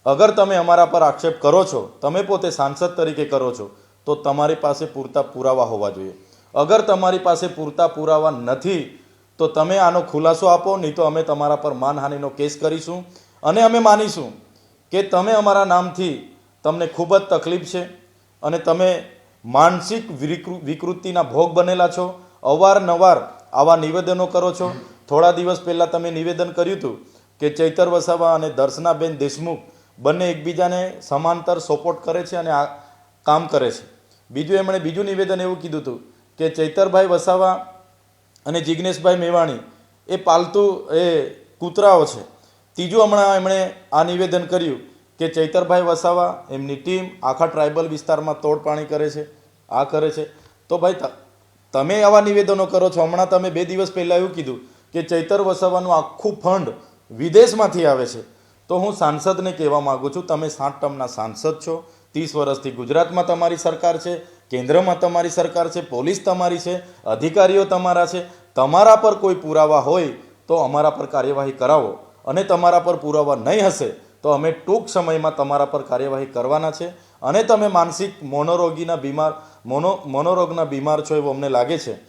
અગર તમે અમારા પર આક્ષેપ કરો છો, તમે પોતે સાંસદ તરીકે કરો છો, તો તમારી પાસે પૂરતા પુરાવા હોવા જોઈએ. અગર તમારી પાસે પૂરતા પુરાવા નથી તો તમે આનો ખુલાસો આપો, નહીં તો અમે તમારા પર માનહાનિનો કેસ કરીશું અને અમે માનીશું કે તમે અમારા નામથી તમને ખૂબ જ તકલીફ છે અને તમે માનસિક વિકૃતિના ભોગ બનેલા છો. અવારનવાર આવા નિવેદનો કરો છો. થોડા દિવસ પહેલાં તમે નિવેદન કર્યું હતું કે ચૈતર વસાવા અને દર્શનાબેન દેશમુખ બંને એકબીજાને સમાંતર સપોર્ટ કરે છે અને આ કામ કરે છે. એમણે બીજું નિવેદન એવું કીધું હતું કે ચૈતરભાઈ વસાવા અને જિજ્ઞેશભાઈ મેવાણી એ પાલતુ કૂતરાઓ છે. ત્રીજું હમણાં એમણે આ નિવેદન કર્યું કે ચૈતરભાઈ વસાવા એમની ટીમ આખા ટ્રાઇબલ વિસ્તારમાં તોડપાણી કરે છે, આ કરે છે. તો ભાઈ તમે આવા નિવેદનો કરો છો. હમણાં તમે 2 દિવસ પહેલાં એવું કીધું કે ચૈતર વસાવાનું આખું ફંડ વિદેશમાંથી આવે છે. તો હું સાંસદને કહેવા માગું છું, તમે 7 ટર્મના સાંસદ છો, 30 વર્ષથી ગુજરાતમાં તમારી સરકાર છે, કેન્દ્રમાં તમારી સરકાર છે, પોલીસ તમારી છે, અધિકારીઓ તમારા છે. તમારા પર કોઈ પુરાવા હોય તો અમારા પર કાર્યવાહી કરાવો અને તમારા પર પુરાવા નહીં હશે તો અમે ટૂંક સમયમાં તમારા પર કાર્યવાહી કરવાના છે. અને તમે માનસિક મનોરોગના બીમાર છો એવું અમને લાગે છે.